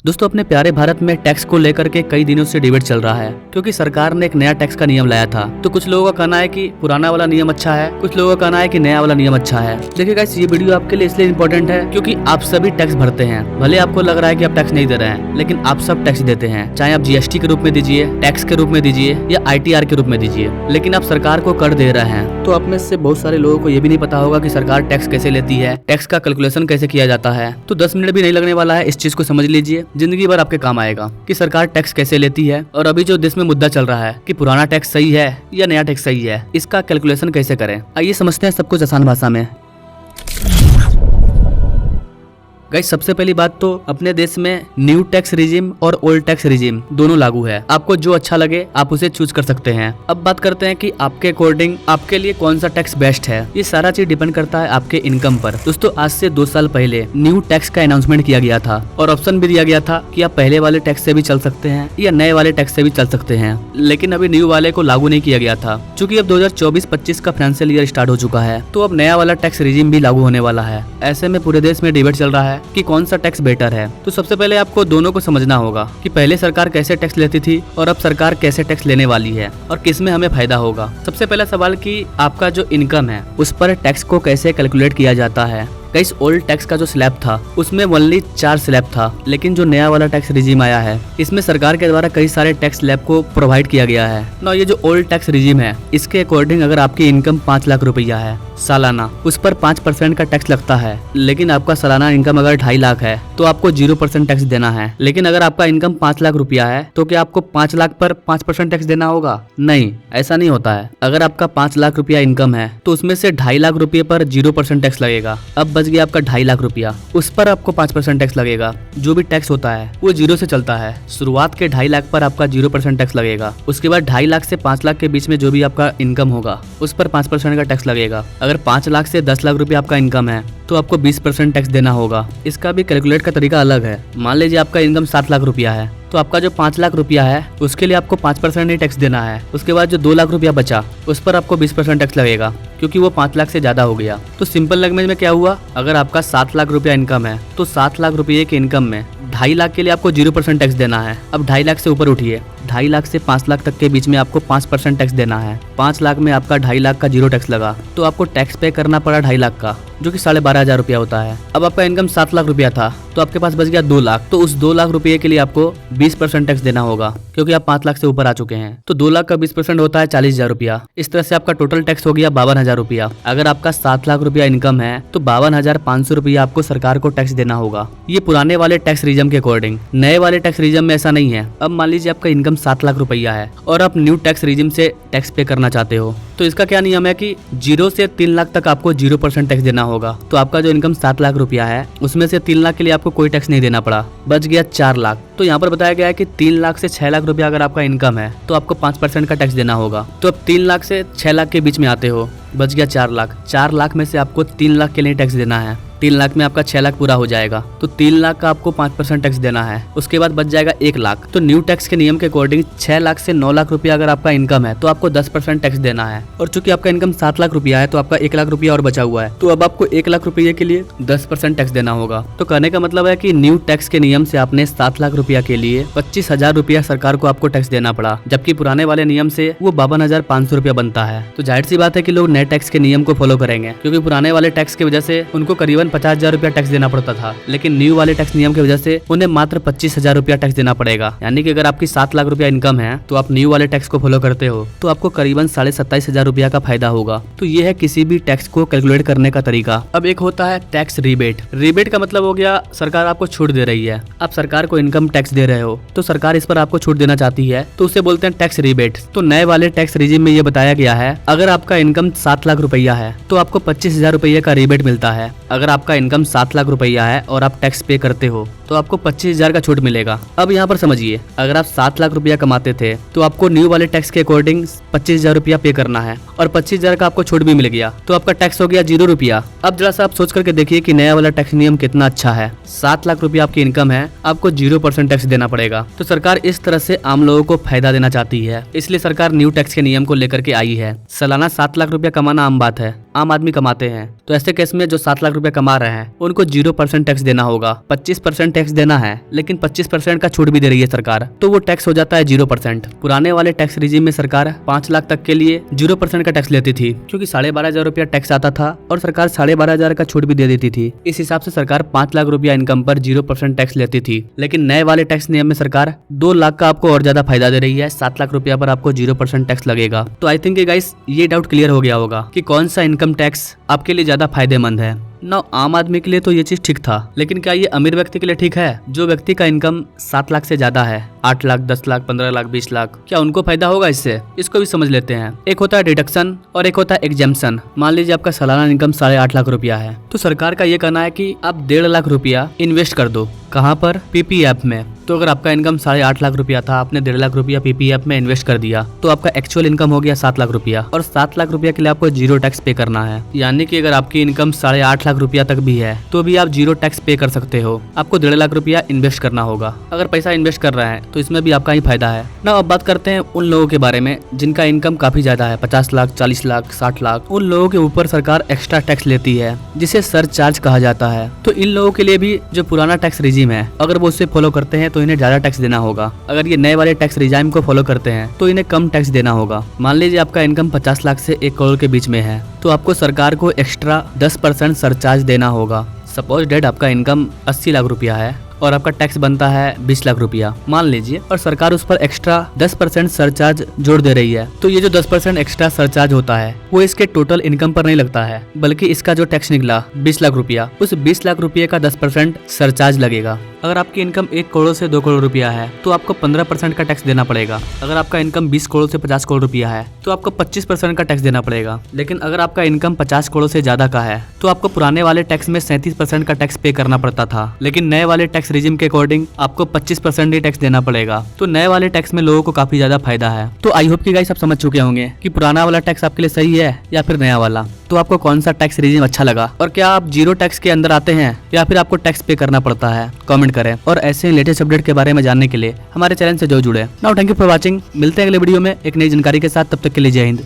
दोस्तों अपने प्यारे भारत में टैक्स को लेकर के कई दिनों से डिबेट चल रहा है क्योंकि सरकार ने एक नया टैक्स का नियम लाया था। तो कुछ लोगों का कहना है कि पुराना वाला नियम अच्छा है, कुछ लोगों का कहना है कि नया वाला नियम अच्छा है। देखिए गाइस, ये वीडियो आपके लिए इसलिए इम्पोर्टेंट है क्योंकि आप सभी टैक्स भरते हैं। भले आपको लग रहा है कि आप टैक्स नहीं दे रहे हैं, लेकिन आप सब टैक्स देते हैं। चाहे आप जीएसटी के रूप में दीजिए, टैक्स के रूप में दीजिए या ITR के रूप में दीजिए, लेकिन आप सरकार को कर दे रहे हैं। तो आप में से बहुत सारे लोगों को ये भी नहीं पता होगा कि सरकार टैक्स कैसे लेती है, टैक्स का कैलकुलेशन कैसे किया जाता है। तो 10 मिनट भी नहीं लगने वाला है, इस चीज को समझ लीजिए, जिंदगी भर आपके काम आएगा कि सरकार टैक्स कैसे लेती है। और अभी जो देश में मुद्दा चल रहा है कि पुराना टैक्स सही है या नया टैक्स सही है, इसका कैलकुलेशन कैसे करें, आइए समझते हैं सब कुछ आसान भाषा में। गाइस, सबसे पहली बात तो अपने देश में न्यू टैक्स रिजिम और ओल्ड टैक्स रिजिम दोनों लागू है। आपको जो अच्छा लगे आप उसे चूज कर सकते हैं। अब बात करते हैं कि आपके अकॉर्डिंग आपके लिए कौन सा टैक्स बेस्ट है। ये सारा चीज डिपेंड करता है आपके इनकम पर। दोस्तों, आज से 2 साल पहले न्यू टैक्स का अनाउंसमेंट किया गया था और ऑप्शन भी दिया गया था कि आप पहले वाले टैक्स से भी चल सकते हैं या नए वाले टैक्स से भी चल सकते हैं, लेकिन अभी न्यू वाले को लागू नहीं किया गया था। चूंकि अब 2024-25 का फाइनेंशियल ईयर स्टार्ट हो चुका है, तो अब नया वाला टैक्स रिजिम भी लागू होने वाला है। ऐसे में पूरे देश में डिबेट चल रहा है कि कौन सा टैक्स बेटर है। तो सबसे पहले आपको दोनों को समझना होगा कि पहले सरकार कैसे टैक्स लेती थी और अब सरकार कैसे टैक्स लेने वाली है और किस में हमें फायदा होगा। सबसे पहला सवाल कि आपका जो इनकम है उस पर टैक्स को कैसे कैलकुलेट किया जाता है। गाइस, ओल्ड टैक्स का जो स्लैब था उसमें ओनली 4 स्लैब था, लेकिन जो नया वाला टैक्स रिजीम आया है इसमें सरकार के द्वारा कई सारे टैक्स स्लैब को प्रोवाइड किया गया है ना। ये जो ओल्ड टैक्स रिजीम है इसके अकॉर्डिंग अगर आपकी इनकम 5 लाख रुपया है सालाना, उस पर 5% का टैक्स लगता है। लेकिन आपका सालाना इनकम अगर 2.5 लाख है तो आपको 0% टैक्स देना है। लेकिन अगर आपका इनकम 5 लाख रुपया है तो क्या आपको 5 लाख पर 5% टैक्स देना होगा? नहीं, ऐसा नहीं होता है। अगर आपका 5 लाख रुपया इनकम है तो उसमें से 2.5 लाख रुपये पर 0% टैक्स लगेगा। अब बच गया आपका 2.5 लाख रुपया, उस पर आपको 5% टैक्स लगेगा। जो भी टैक्स होता है वो 0 से चलता है। शुरुआत के 2.5 लाख पर आपका 0% टैक्स लगेगा। उसके बाद 2.5 लाख से 5 लाख के बीच में जो भी आपका इनकम होगा उस पर 5% का टैक्स लगेगा। अगर 5 लाख से 10 लाख रुपया आपका इनकम है तो आपको 20% टैक्स देना होगा। इसका भी कैलकुलेट का तरीका अलग है। मान लीजिए आपका इनकम 7 लाख रुपया है तो आपका जो 5 लाख रुपया है उसके लिए आपको 5% ही टैक्स देना है। उसके बाद जो 2 लाख रुपया बचा उस पर आपको 20% टैक्स लगेगा, क्योंकि वो 5 लाख से ज्यादा हो गया। तो सिंपल लैंग्वेज में क्या हुआ, अगर आपका 7 लाख रुपया इनकम है तो 7 लाख रुपये के इनकम में 2.5 लाख के लिए आपको 0% टैक्स देना है। अब 2.5 लाख से ऊपर उठिए, 2.5 लाख से 5 लाख तक के बीच में आपको 5% टैक्स देना है। 5 लाख में आपका 2.5 लाख का 0 टैक्स लगा तो आपको टैक्स पे करना पड़ा 2.5 लाख का, जो कि 12,500 रुपया होता है। अब आपका इनकम 7 लाख रुपया था तो आपके पास बच गया 2 लाख, तो उस 2 लाख रुपये के लिए आपको 20% टैक्स देना होगा, क्योंकि आप 5 लाख से ऊपर आ चुके हैं। तो 2 लाख का 20% होता है 40,000 रुपया। इस तरह से आपका टोटल टैक्स हो गया 52,000 रुपया। अगर आपका 7 लाख रुपया इनकम है तो 52,500 रुपया आपको सरकार को टैक्स देना होगा। ये पुराने वाले टैक्स रिजम के अकॉर्डिंग। नए वाले टैक्स रिजम में ऐसा नहीं है। अब मान लीजिए आपका इनकम 7 लाख रुपया है और आप न्यू टैक्स रिजिम से टैक्स पे करना चाहते हो, तो इसका क्या नियम है कि 0 से 3 लाख तक आपको 0% टैक्स देना होगा। तो आपका जो इनकम 7 लाख रुपया है उसमें से 3 लाख के लिए आपको कोई टैक्स नहीं देना पड़ा, बच गया 4 लाख। तो यहाँ पर बताया गया है कि 3 लाख से 6 लाख रुपया अगर आपका इनकम है तो आपको 5% का टैक्स देना होगा। तो अब 3 लाख से 6 लाख के बीच में आते हो, बच गया 4 लाख। 4 लाख में से आपको 3 लाख के लिए टैक्स देना है। 3 लाख में आपका 6 लाख पूरा हो जाएगा, तो 3 लाख का आपको 5% टैक्स देना है। उसके बाद बच जाएगा 1 लाख। तो न्यू टैक्स के नियम के अकॉर्डिंग 6 लाख से 9 लाख रुपया अगर आपका इनकम है तो आपको 10% टैक्स देना है। और चूंकि आपका इनकम 7 लाख रुपया है तो आपका 1 लाख रुपया और बचा हुआ है, तो अब आपको 1 लाख रुपये के लिए 10% टैक्स देना होगा। तो कहने का मतलब है कि न्यू टैक्स के नियम से आपने 7 लाख रुपया के लिए 25,000 रुपया सरकार को आपको टैक्स देना पड़ा, जबकि पुराने वाले नियम से वो 52,500 रुपया बनता है। तो जाहिर सी बात है कि लोग नए टैक्स के नियम को फॉलो करेंगे, क्योंकि पुराने वाले टैक्स की वजह से उनको करीबन 50,000 रुपया टैक्स देना पड़ता था, लेकिन न्यू वाले टैक्स नियम की वजह से उन्हें मात्र 25,000 रुपया टैक्स देना पड़ेगा। यानी कि अगर आपकी 7 लाख रुपया इनकम है तो आप न्यू वाले टैक्स को फॉलो करते हो तो आपको करीबन 27,500 रुपया का फायदा होगा। तो ये है किसी भी टैक्स को कैलकुलेट करने का तरीका। अब एक होता है टैक्स रिबेट। रिबेट का मतलब हो गया सरकार आपको छूट दे रही है। आप सरकार को इनकम टैक्स दे रहे हो तो सरकार इस पर आपको छूट देना चाहती है, तो उसे बोलते हैं टैक्स रिबेट। तो नए वाले टैक्स रिजिम में ये बताया गया है, अगर आपका इनकम 7 लाख रुपया है तो आपको 25,000 रुपये का रिबेट मिलता है। अगर आपका इनकम 7 लाख रुपया है और आप टैक्स पे करते हो तो आपको 25,000 का छूट मिलेगा। अब यहाँ पर समझिए, अगर आप 7 लाख रुपया कमाते थे तो आपको न्यू वाले टैक्स के अकॉर्डिंग 25,000 रुपया पे करना है और 25,000 का आपको छूट भी मिल गया, तो आपका टैक्स हो गया 0 रुपया। अब जरा सा आप सोच करके देखिए कि नया वाला टैक्स नियम कितना अच्छा है। 7 लाख रुपया आपकी इनकम है, आपको 0% टैक्स देना पड़ेगा। तो सरकार इस तरह से आम लोगों को फायदा देना चाहती है, इसलिए सरकार न्यू टैक्स के नियम को लेकर के आई है। सालाना 7 लाख रुपया कमाना आम बात है। आम आदमी कमाते हैं, तो ऐसे केस में जो 7 लाख रुपया कमा रहे हैं उनको 0% टैक्स देना होगा। 25% टैक्स देना है, लेकिन 25% का छूट भी दे रही है सरकार, तो वो टैक्स हो जाता है 0%। पुराने वाले टैक्स रिजीम में सरकार 5 लाख तक के लिए 0% का टैक्स लेती थी, क्योंकि 12,500 रुपया टैक्स आता था और सरकार 12,500 का छूट भी दे देती थी। इस हिसाब से सरकार 5 लाख रुपया इनकम पर 0% टैक्स लेती थी। लेकिन नए वाले टैक्स नियम में सरकार 2 लाख का आपको और ज्यादा फायदा दे रही है। 7 लाख रुपया पर आपको 0% टैक्स लगेगा। तो आई थिंक गाइस ये डाउट क्लियर हो गया होगा कि कौन सा इनकम टैक्स आपके लिए ज्यादा फायदेमंद है। ना आम आदमी के लिए तो ये चीज ठीक था, लेकिन क्या ये अमीर व्यक्ति के लिए ठीक है? जो व्यक्ति का इनकम 7 लाख से ज्यादा है, 8 लाख, 10 लाख, 15 लाख, 20 लाख, क्या उनको फायदा होगा इससे? इसको भी समझ लेते हैं। एक होता है डिडक्शन और एक होता है एग्जेम्पशन। मान लीजिए आपका सालाना इनकम 8.5 लाख रुपया है, तो सरकार का ये कहना है कि आप 1.5 लाख रुपया इन्वेस्ट कर दो। कहाँ पर? पीपी ऐप में। तो अगर आपका इनकम 8.5 लाख रुपया था, आपने 1.5 लाख रुपया पीपी ऐप में इन्वेस्ट कर दिया, तो आपका एक्चुअल इनकम हो गया 7 लाख रुपया, और 7 लाख रुपया के लिए आपको 0 टैक्स पे करना है। यानी कि अगर आपकी इनकम 8.5 लाख रुपया तक भी है तो भी आप 0 टैक्स पे कर सकते हो। आपको 1.5 लाख रुपया इन्वेस्ट करना होगा। अगर पैसा इन्वेस्ट कर रहे हैं तो इसमें भी आपका ही फायदा है ना। अब बात करते हैं उन लोगों के बारे में जिनका इनकम काफी ज्यादा है, 50 लाख, 40 लाख, 60 लाख। उन लोगों के ऊपर सरकार एक्स्ट्रा टैक्स लेती है, जिसे सरचार्ज कहा जाता है। तो इन लोगों के लिए भी जो पुराना टैक्स रिजीम है, अगर वो उसे फॉलो करते हैं तो इन्हें ज्यादा टैक्स देना होगा। अगर ये नए वाले टैक्स रिजाइम को फॉलो करते हैं तो इन्हें कम टैक्स देना होगा। मान लीजिए आपका इनकम 50 लाख से 1 करोड़ के बीच में है, तो आपको सरकार को एक्स्ट्रा 10% सरचार्ज देना होगा। सपोज डेट आपका इनकम 80 लाख रुपया है और आपका टैक्स बनता है 20 लाख रुपया मान लीजिए, और सरकार उस पर एक्स्ट्रा 10% सरचार्ज जोड़ दे रही है। तो ये जो 10% एक्स्ट्रा सरचार्ज होता है वो इसके टोटल इनकम पर नहीं लगता है, बल्कि इसका जो टैक्स निकला 20 लाख रुपया, उस 20 लाख रुपये का 10% सरचार्ज लगेगा। अगर आपकी इनकम 1 करोड़ से 2 करोड़ रुपया है तो आपको 15% का टैक्स देना पड़ेगा। अगर आपका इनकम 20 करोड़ से 50 करोड़ रुपया है तो आपको 25% का टैक्स देना पड़ेगा। लेकिन अगर आपका इनकम 50 करोड़ से ज्यादा का है तो आपको पुराने वाले टैक्स में 37% का टैक्स पे करना पड़ता था, लेकिन नए वाले टैक्स रिजिम के अकॉर्डिंग आपको 25% ही टैक्स देना पड़ेगा। तो नए वाले टैक्स में लोगों को काफी ज्यादा फायदा है। तो आई होप कि गाइस आप समझ चुके होंगे कि पुराना वाला टैक्स आपके लिए सही है या फिर नया वाला। तो आपको कौन सा टैक्स रिजिम अच्छा लगा, और क्या आप 0 टैक्स के अंदर आते हैं या फिर आपको टैक्स पे करना पड़ता है? कमेंट करें, और ऐसे लेटेस्ट अपडेट के बारे में जानने के लिए हमारे चैनल से जो जुड़े। Now thank you for watching. मिलते हैं अगले वीडियो में एक नई जानकारी के साथ। तब तक के लिए जय हिंद।